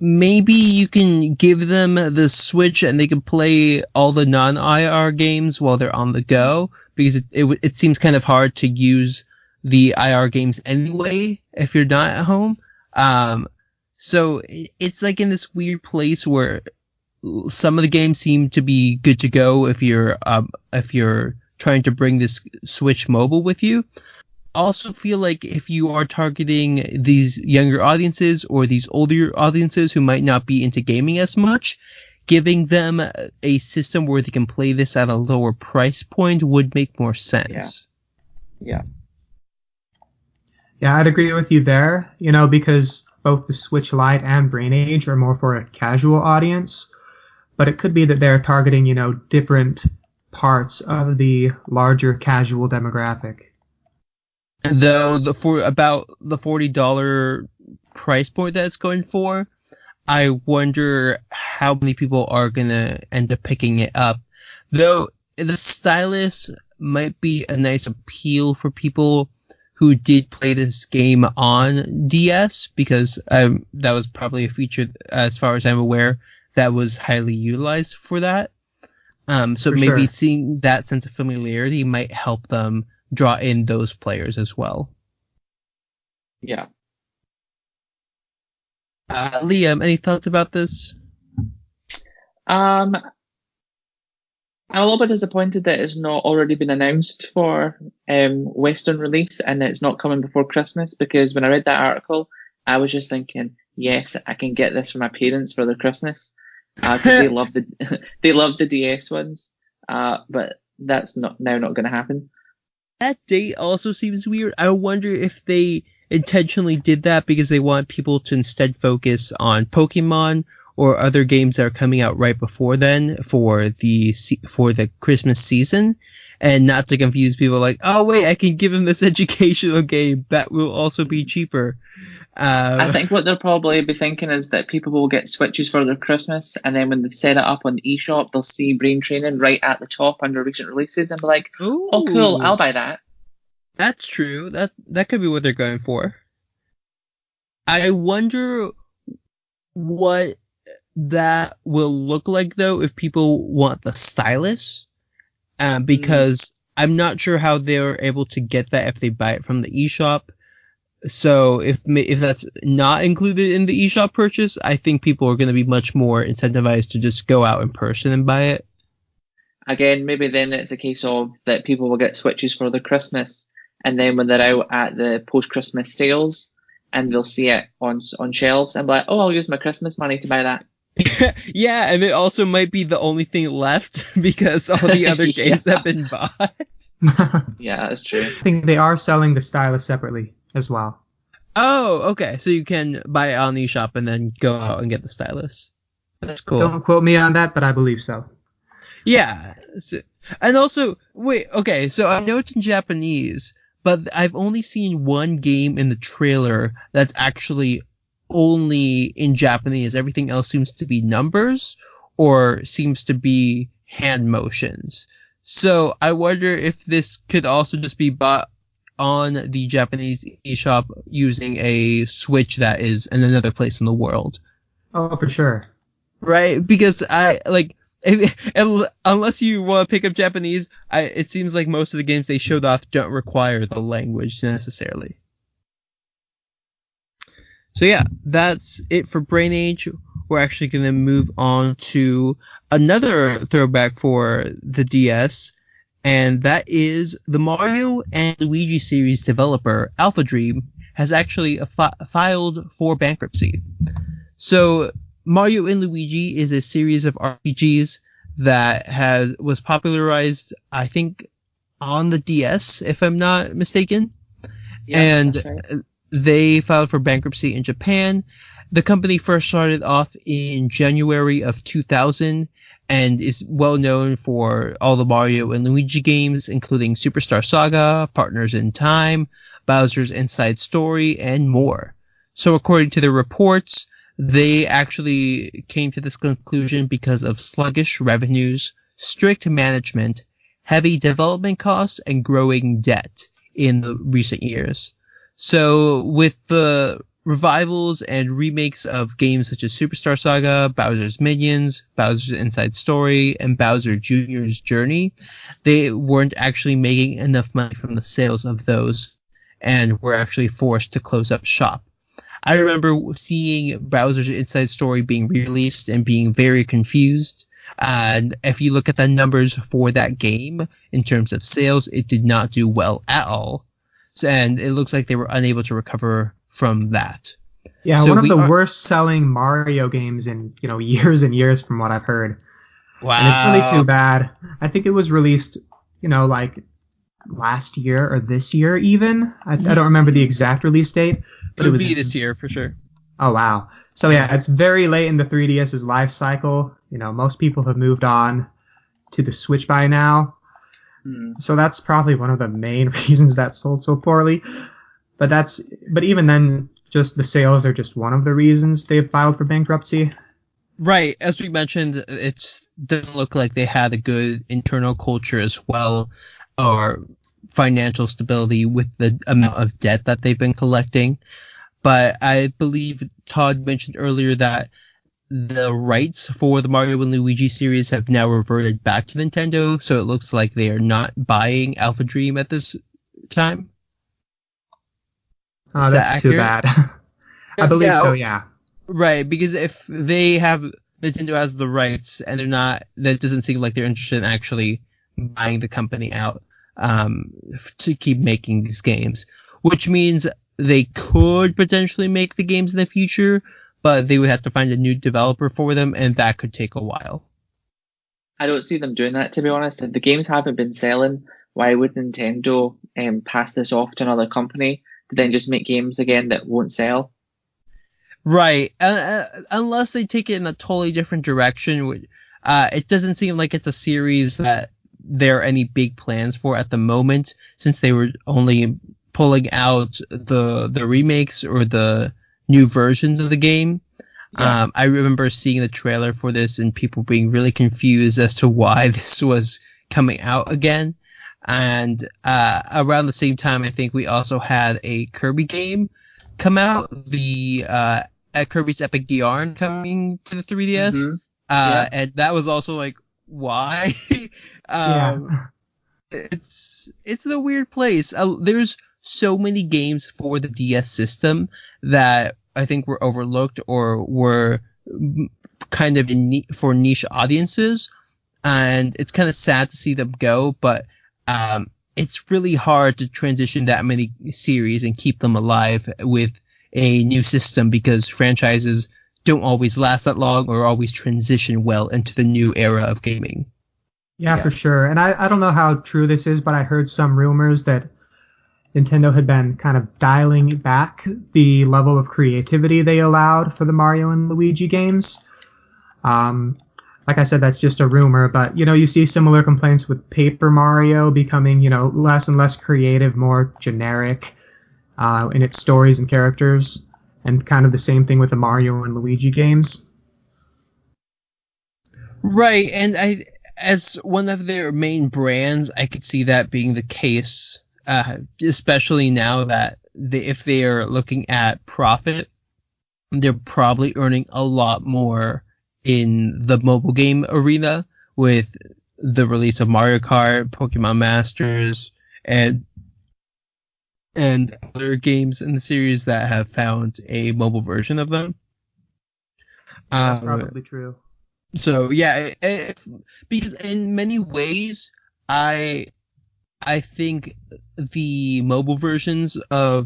Speaker 1: maybe you can give them the Switch and they can play all the non-IR games while they're on the go, because it seems kind of hard to use the IR games anyway if you're not at home. So it's like in this weird place where some of the games seem to be good to go if you're trying to bring this Switch mobile with you. Also feel like if you are targeting these younger audiences or these older audiences who might not be into gaming as much, giving them a system where they can play this at a lower price point would make more sense.
Speaker 3: Yeah,
Speaker 2: I'd agree with you there, because both the Switch Lite and Brain Age are more for a casual audience, but it could be that they're targeting, different parts of the larger casual demographic.
Speaker 1: Though for about the $40 price point that it's going for, I wonder how many people are gonna end up picking it up. Though the stylus might be a nice appeal for people who did play this game on DS, because that was probably a feature, as far as I'm aware, that was highly utilized for that. So maybe seeing that sense of familiarity might help them draw in those players as well.
Speaker 3: Yeah.
Speaker 1: Liam, any thoughts about this?
Speaker 3: I'm a little bit disappointed that it's not already been announced for Western release and it's not coming before Christmas, because when I read that article, I was just thinking, yes, I can get this for my parents for their Christmas, because they love the DS ones, but that's not going to happen.
Speaker 1: That date also seems weird. I wonder if they intentionally did that because they want people to instead focus on Pokemon or other games that are coming out right before then for the Christmas season, and not to confuse people like, oh wait, I can give them this educational game that will also be cheaper.
Speaker 3: I think what they'll probably be thinking is that people will get Switches for their Christmas, and then when they set it up on the eShop, they'll see Brain Training right at the top under recent releases and be like,
Speaker 1: ooh,
Speaker 3: oh cool, I'll buy that.
Speaker 1: That's true. That could be what they're going for. I wonder what that will look like though if people want the stylus, because I'm not sure how they're able to get that if they buy it from the eShop. So if that's not included in the eShop purchase, I think people are going to be much more incentivized to just go out in person and buy it.
Speaker 3: Again, maybe then it's a case of that people will get Switches for their Christmas, and then when they're out at the post-Christmas sales, and they'll see it on shelves and be like, oh, I'll use my Christmas money to buy that.
Speaker 1: Yeah, and it also might be the only thing left because all the other games have been bought.
Speaker 3: Yeah, that's true.
Speaker 2: I think they are selling the stylus separately as well.
Speaker 1: Oh, okay. So you can buy it on the eShop and then go out and get the stylus. That's cool.
Speaker 2: Don't quote me on that, but I believe so.
Speaker 1: Yeah. And also, wait, okay, so I know it's in Japanese, but I've only seen one game in the trailer that's actually only in Japanese. Everything else seems to be numbers or seems to be hand motions. So I wonder if this could also just be bought on the Japanese eShop using a Switch that is in another place in the world.
Speaker 2: Oh, for sure.
Speaker 1: Right? Because unless you want to pick up Japanese, it seems like most of the games they showed off don't require the language necessarily. So yeah, that's it for Brain Age. We're actually going to move on to another throwback for the DS, and that is the Mario and Luigi series developer, AlphaDream, has actually filed for bankruptcy. So Mario and Luigi is a series of RPGs that was popularized, I think, on the DS, if I'm not mistaken. Yeah, and that's right. They filed for bankruptcy in Japan. The company first started off in January of 2000 and is well known for all the Mario and Luigi games, including Superstar Saga, Partners in Time, Bowser's Inside Story, and more. So according to the reports, they actually came to this conclusion because of sluggish revenues, strict management, heavy development costs, and growing debt in the recent years. So with the revivals and remakes of games such as Superstar Saga, Bowser's Minions, Bowser's Inside Story, and Bowser Jr.'s Journey, they weren't actually making enough money from the sales of those and were actually forced to close up shop. I remember seeing Bowser's Inside Story being released and being very confused. And if you look at the numbers for that game in terms of sales, it did not do well at all. And it looks like they were unable to recover from that.
Speaker 2: Yeah, so one of the worst selling Mario games in years and years from what I've heard.
Speaker 1: Wow.
Speaker 2: And it's really too bad. I think it was released, like last year or this year even. I don't remember the exact release date. But
Speaker 1: it would be this year for sure.
Speaker 2: Oh, wow. So yeah, it's very late in the 3DS's life cycle. Most people have moved on to the Switch by now. So that's probably one of the main reasons that sold so poorly. But even then, just the sales are just one of the reasons they've filed for bankruptcy.
Speaker 1: Right. As we mentioned, it doesn't look like they had a good internal culture as well, or financial stability with the amount of debt that they've been collecting. But I believe Todd mentioned earlier that the rights for the Mario and Luigi series have now reverted back to Nintendo, so it looks like they are not buying AlphaDream at this time.
Speaker 2: Oh, that's too bad. I believe so, yeah.
Speaker 1: Right, because if Nintendo has the rights and that doesn't seem like they're interested in actually buying the company out to keep making these games, which means they could potentially make the games in the future, but they would have to find a new developer for them, and that could take a while.
Speaker 3: I don't see them doing that, to be honest. If the games haven't been selling, why would Nintendo pass this off to another company to then just make games again that won't sell?
Speaker 1: Right. Unless they take it in a totally different direction. It doesn't seem like it's a series that there are any big plans for at the moment, since they were only pulling out the remakes or the new versions of the game. Yeah. I remember seeing the trailer for this and people being really confused as to why this was coming out again. And around the same time, I think we also had a Kirby game come out, the Kirby's Epic Yarn coming to the 3DS. Mm-hmm. And that was also like, why? it's a weird place. There's so many games for the DS system that I think were overlooked or were kind of for niche audiences, and it's kind of sad to see them go. But it's really hard to transition that many series and keep them alive with a new system, because franchises don't always last that long or always transition well into the new era of gaming.
Speaker 2: Yeah, for sure. And I don't know how true this is, but I heard some rumors that Nintendo had been kind of dialing back the level of creativity they allowed for the Mario and Luigi games. Like I said, that's just a rumor, but, you see similar complaints with Paper Mario becoming, less and less creative, more generic in its stories and characters, and kind of the same thing with the Mario and Luigi games.
Speaker 1: Right, and as one of their main brands, I could see that being the case, especially now that if they are looking at profit, they're probably earning a lot more in the mobile game arena with the release of Mario Kart, Pokemon Masters, and other games in the series that have found a mobile version of them.
Speaker 2: That's probably true.
Speaker 1: So yeah, because in many ways, I think the mobile versions I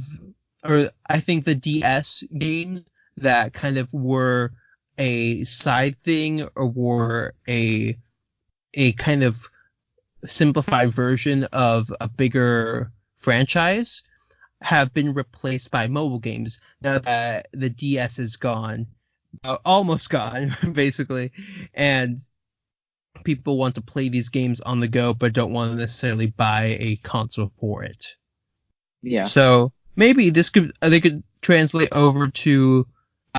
Speaker 1: think the DS games that kind of were a side thing or were a kind of simplified version of a bigger franchise have been replaced by mobile games now that the DS is gone. Almost gone, basically, and people want to play these games on the go but don't want to necessarily buy a console for it.
Speaker 3: Yeah.
Speaker 1: So maybe they could translate over to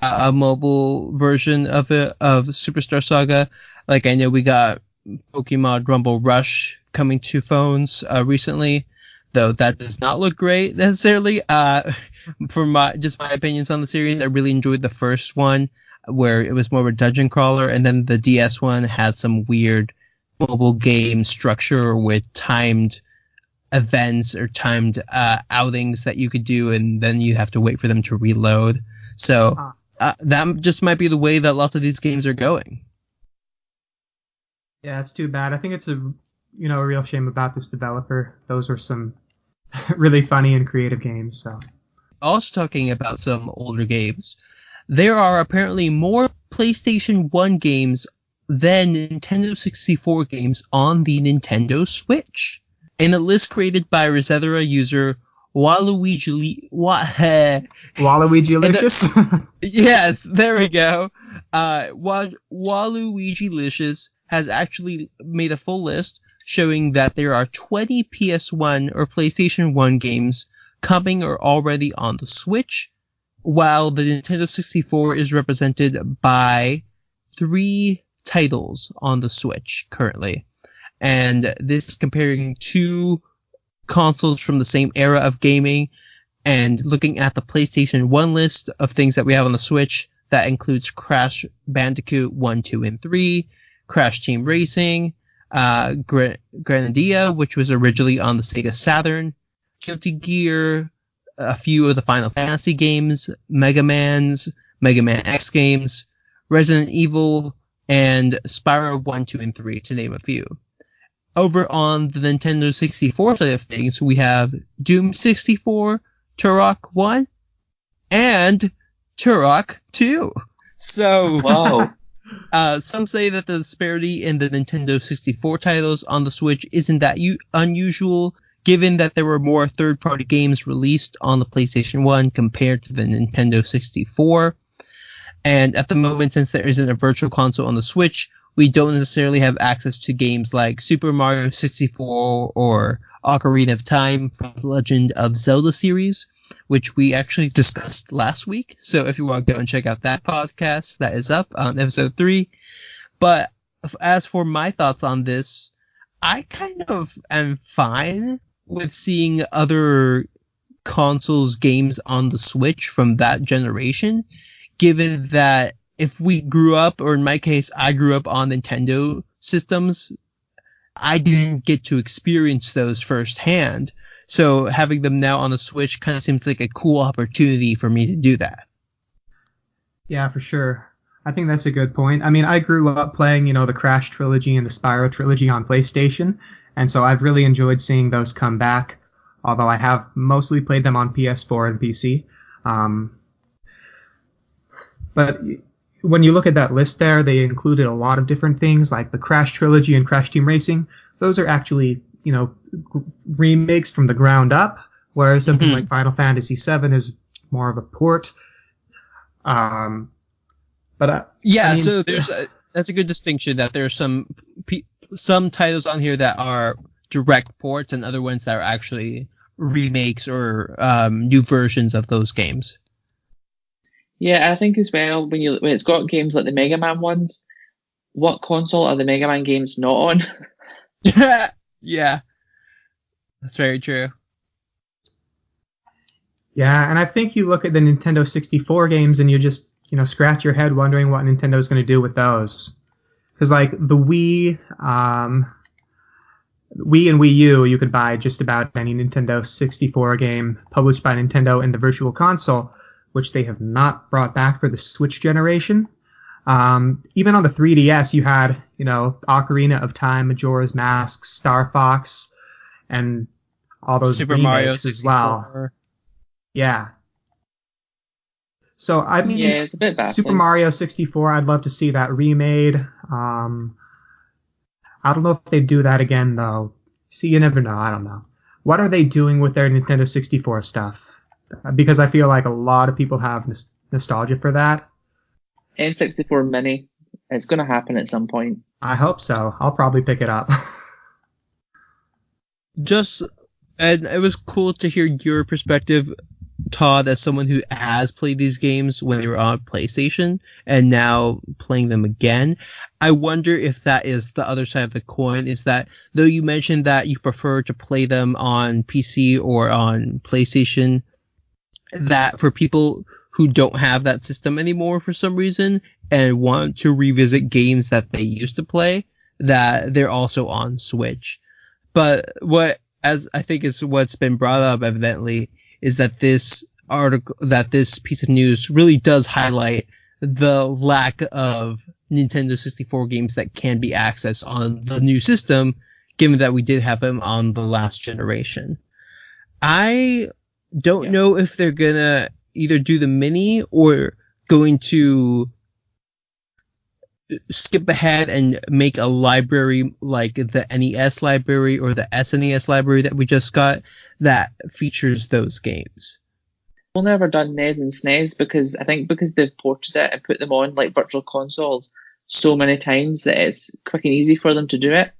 Speaker 1: a mobile version of Superstar Saga. Like, I know we got Pokemon Rumble Rush coming to phones recently, though that does not look great necessarily. For my opinions on the series, I really enjoyed the first one, where it was more of a dungeon crawler, and then the DS one had some weird mobile game structure with timed events or timed outings that you could do, and then you have to wait for them to reload. So that just might be the way that lots of these games are going.
Speaker 2: Yeah, it's too bad. I think it's a real shame about this developer. Those are some really funny and creative games. So,
Speaker 1: also talking about some older games, there are apparently more PlayStation 1 games than Nintendo 64 games on the Nintendo Switch. In a list created by Resetera user Waluigi
Speaker 2: Waluigi-licious?
Speaker 1: Yes, there we go. Waluigi-licious has actually made a full list showing that there are 20 PS1 or PlayStation 1 games coming or already on the Switch, while the Nintendo 64 is represented by 3 titles on the Switch currently. And this is comparing 2 consoles from the same era of gaming, and looking at the PlayStation 1 list of things that we have on the Switch, that includes Crash Bandicoot 1, 2, and 3, Crash Team Racing, Grenadier, which was originally on the Sega Saturn, Guilty Gear, a few of the Final Fantasy games, Mega Man X games, Resident Evil, and Spyro 1, 2, and 3, to name a few. Over on the Nintendo 64 side of things, we have Doom 64, Turok 1, and Turok 2. So,
Speaker 3: wow.
Speaker 1: Some say that the disparity in the Nintendo 64 titles on the Switch isn't that unusual, given that there were more third-party games released on the PlayStation 1 compared to the Nintendo 64. And at the moment, since there isn't a virtual console on the Switch, we don't necessarily have access to games like Super Mario 64 or Ocarina of Time from the Legend of Zelda series, which we actually discussed last week. So if you want to go and check out that podcast, that is up on episode 3. But as for my thoughts on this, I kind of am fine with seeing other consoles games on the Switch from that generation, given that if we grew up, or in my case, I grew up on Nintendo systems, I didn't get to experience those firsthand. So having them now on the Switch kind of seems like a cool opportunity for me to do that.
Speaker 2: Yeah, for sure. I think that's a good point. I mean, I grew up playing, the Crash trilogy and the Spyro trilogy on PlayStation, and so I've really enjoyed seeing those come back, although I have mostly played them on PS4 and PC. But when you look at that list there, they included a lot of different things, like the Crash trilogy and Crash Team Racing. Those are actually, remakes from the ground up, whereas something like Final Fantasy VII is more of a port. So
Speaker 1: that's a good distinction, that there are some titles on here that are direct ports and other ones that are actually remakes or new versions of those games.
Speaker 3: Yeah, I think as well, when it's got games like the Mega Man ones, what console are the Mega Man games not on?
Speaker 1: Yeah, that's very true.
Speaker 2: Yeah, and I think you look at the Nintendo 64 games and you just, scratch your head wondering what Nintendo's going to do with those. Because, like, the Wii and Wii U, you could buy just about any Nintendo 64 game published by Nintendo in the Virtual Console, which they have not brought back for the Switch generation. Even on the 3DS, you had, Ocarina of Time, Majora's Mask, Star Fox, and all those
Speaker 1: Super
Speaker 2: remakes
Speaker 1: Mario 64.
Speaker 2: as well. Yeah. So, I mean,
Speaker 3: yeah, it's a bit baffling.
Speaker 2: Super Mario 64, I'd love to see that remade. I don't know if they do that again, though. See, you never know. I don't know. What are they doing with their Nintendo 64 stuff? Because I feel like a lot of people have nostalgia for that.
Speaker 3: N64 Mini. It's going to happen at some point.
Speaker 2: I hope so. I'll probably pick it up.
Speaker 1: And it was cool to hear your perspective, Todd, as someone who has played these games when they were on PlayStation and now playing them again. I wonder if that is the other side of the coin, is that though you mentioned that you prefer to play them on PC or on PlayStation, that for people who don't have that system anymore for some reason and want to revisit games that they used to play, that they're also on Switch. But as I think is what's been brought up evidently, is that this piece of news really does highlight the lack of Nintendo 64 games that can be accessed on the new system, given that we did have them on the last generation. I don't know if they're gonna either do the mini or going to skip ahead and make a library like the NES library or the SNES library that we just got that features those games.
Speaker 3: We'll never done NES and SNES because they've ported it and put them on like virtual consoles so many times that it's quick and easy for them to do it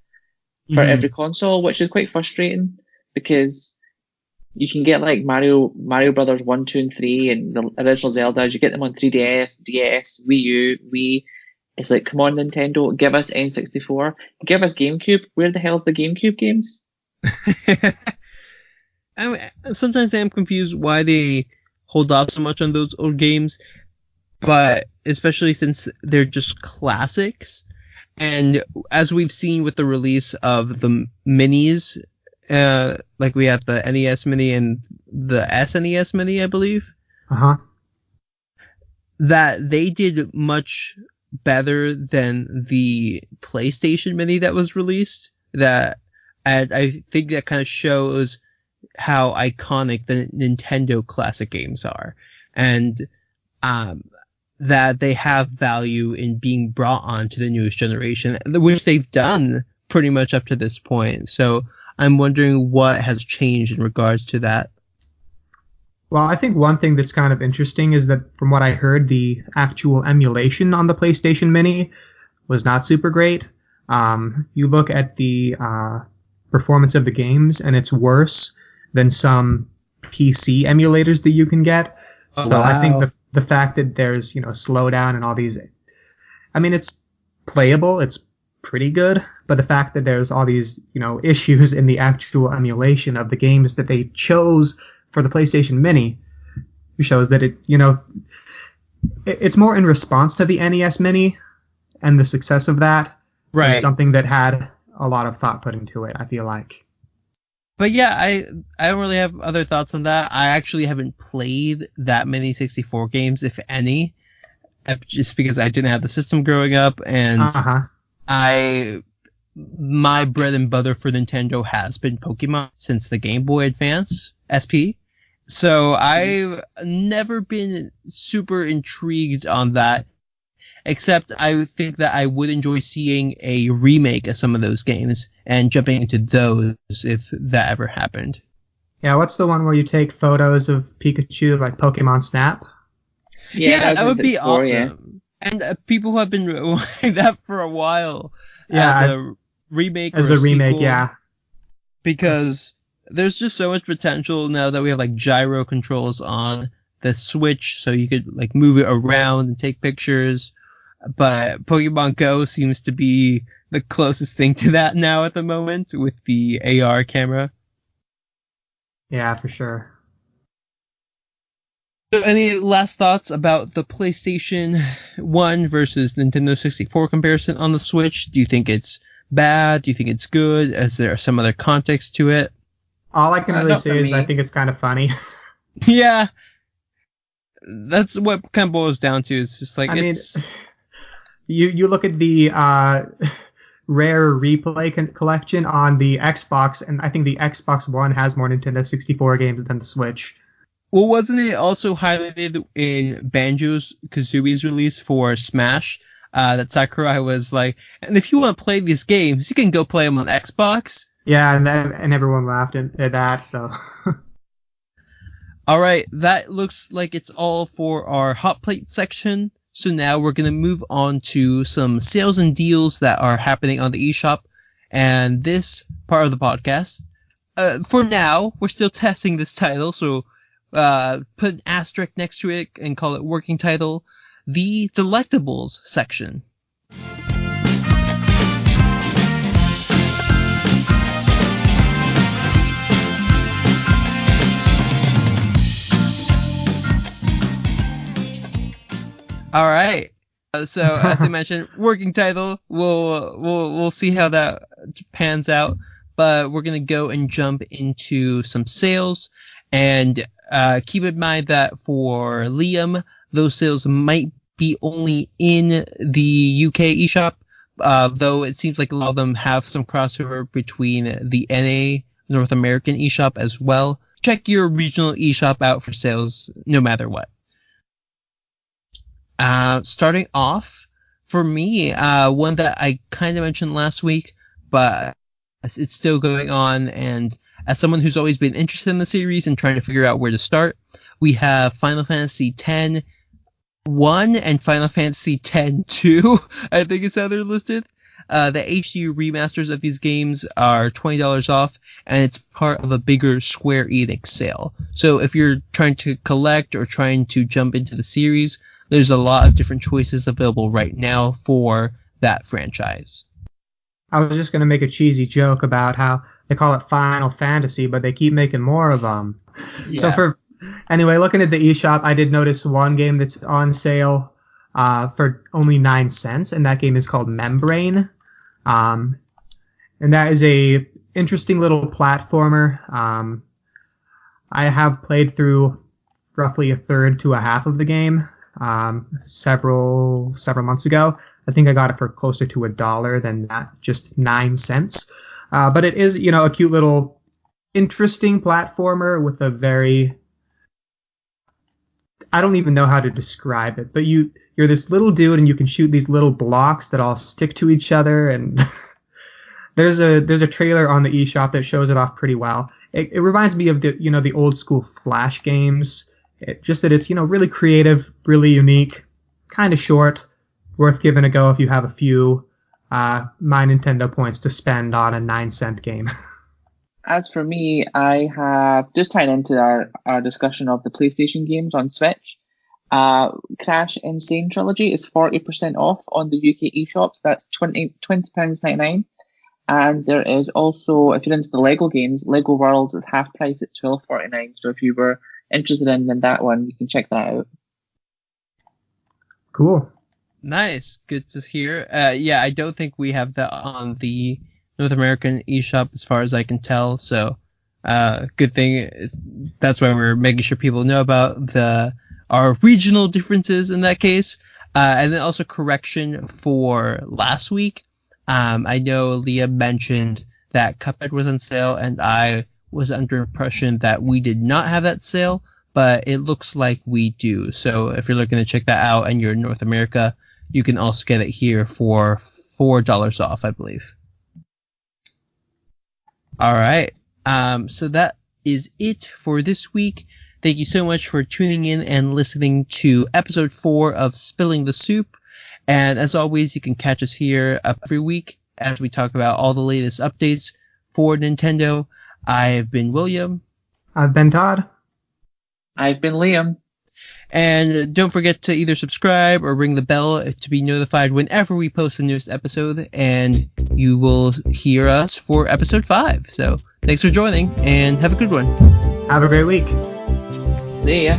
Speaker 3: for every console, which is quite frustrating because you can get like Mario Brothers 1, 2, and 3 and the original Zelda. You get them on 3DS, DS, Wii U, Wii. It's like, come on, Nintendo, give us N64, give us GameCube. Where the hell's the GameCube games?
Speaker 1: Sometimes I am confused why they hold off so much on those old games, but especially since they're just classics. And as we've seen with the release of the minis, like we have the NES Mini and the SNES Mini, I believe, that they did much better than the PlayStation Mini that was released. And I think that kind of shows how iconic the Nintendo classic games are, and that they have value in being brought onto the newest generation, which they've done pretty much up to this point. So I'm wondering what has changed in regards to that.
Speaker 2: Well, I think one thing that's kind of interesting is that from what I heard, the actual emulation on the PlayStation Mini was not super great. You look at the performance of the games, and it's worse than some PC emulators that you can get. So I think the fact that there's, slowdown and all these, I mean, it's playable, it's pretty good, but the fact that there's all these, issues in the actual emulation of the games that they chose for the PlayStation Mini shows that it's more in response to the NES Mini and the success of that.
Speaker 1: Right.
Speaker 2: Something that had a lot of thought put into it, I feel like.
Speaker 1: But yeah, I don't really have other thoughts on that. I actually haven't played that many 64 games, if any, just because I didn't have the system growing up, and my bread and butter for Nintendo has been Pokemon since the Game Boy Advance SP. So I've never been super intrigued on that, except I think that I would enjoy seeing a remake of some of those games and jumping into those if that ever happened.
Speaker 2: Yeah, what's the one where you take photos of Pikachu, like Pokemon Snap?
Speaker 1: Yeah, that would be awesome. Yeah. And people who have been wanting that for a while as a remake
Speaker 2: as
Speaker 1: or
Speaker 2: a remake,
Speaker 1: sequel,
Speaker 2: yeah.
Speaker 1: Because there's just so much potential now that we have like gyro controls on the Switch, so you could like move it around and take pictures. But Pokemon Go seems to be the closest thing to that now at the moment with the AR camera.
Speaker 2: Yeah, for sure.
Speaker 1: So any last thoughts about the PlayStation 1 versus Nintendo 64 comparison on the Switch? Do you think it's bad? Do you think it's good? Is there some other context to it?
Speaker 2: All I can really say is I think it's kind of funny.
Speaker 1: Yeah. That's what kind of boils down to. It's just like,
Speaker 2: You look at the rare replay collection on the Xbox, and I think the Xbox One has more Nintendo 64 games than the Switch.
Speaker 1: Well, wasn't it also highlighted in Banjo-Kazooie's release for Smash that Sakurai was like, and if you want to play these games, you can go play them on Xbox?
Speaker 2: Yeah, and everyone laughed at that, so...
Speaker 1: All right, that looks like it's all for our Hot Plate section. So now we're going to move on to some sales and deals that are happening on the eShop. And this part of the podcast, for now, we're still testing this title. So put an asterisk next to it and call it working title, the Delectables section. All right. So as I mentioned, working title. We'll see how that pans out. But we're gonna go and jump into some sales, and keep in mind that for Liam, those sales might be only in the UK eShop, though it seems like a lot of them have some crossover between the NA North American eShop as well. Check your regional eShop out for sales, no matter what. Starting off, for me, one that I kind of mentioned last week, but it's still going on, and as someone who's always been interested in the series and trying to figure out where to start, we have Final Fantasy X-1 and Final Fantasy X-2, I think is how they're listed. The HD remasters of these games are $20 off, and it's part of a bigger Square Enix sale. So if you're trying to collect or trying to jump into the series, there's a lot of different choices available right now for that franchise.
Speaker 2: I was just going to make a cheesy joke about how they call it Final Fantasy, but they keep making more of them. Yeah. So anyway, looking at the eShop, I did notice one game that's on sale for only 9 cents, and that game is called Membrane. And that is a interesting little platformer. I have played through roughly a third to a half of the game several months ago. I think I got it for closer to $1 than that, just 9 cents. But it is, a cute little interesting platformer with a very, I don't even know how to describe it, but you're this little dude and you can shoot these little blocks that all stick to each other, and there's a trailer on the eShop that shows it off pretty well. It reminds me of the old school Flash games. Just that it's, really creative, really unique, kind of short, worth giving a go if you have a few My Nintendo points to spend on a 9-cent game.
Speaker 3: As for me, I have just tied into our discussion of the PlayStation games on Switch. Crash Insane Trilogy is 40% off on the UK eShops. That's £20.99. And there is also, if you're into the Lego games, Lego Worlds is half price at £12.49. So if you were interested in that one, you can check that out.
Speaker 2: Cool.
Speaker 1: Nice. Good to hear. Yeah, I don't think we have that on the North American eShop as far as I can tell. So, good thing that's why we're making sure people know about our regional differences in that case. And then also correction for last week. I know Leah mentioned that Cuphead was on sale, and I was under impression that we did not have that sale, but it looks like we do. So if you're looking to check that out and you're in North America, you can also get it here for $4 off, I believe. All right. So that is it for this week. Thank you so much for tuning in and listening to episode 4 of Spilling the Soup. And as always, you can catch us here every week as we talk about all the latest updates for Nintendo. I've been William.
Speaker 2: I've been Todd.
Speaker 3: I've been Liam.
Speaker 1: And don't forget to either subscribe or ring the bell to be notified whenever we post the newest episode, and you will hear us for episode 5. So thanks for joining, and have a good one.
Speaker 2: Have a great week.
Speaker 3: See ya.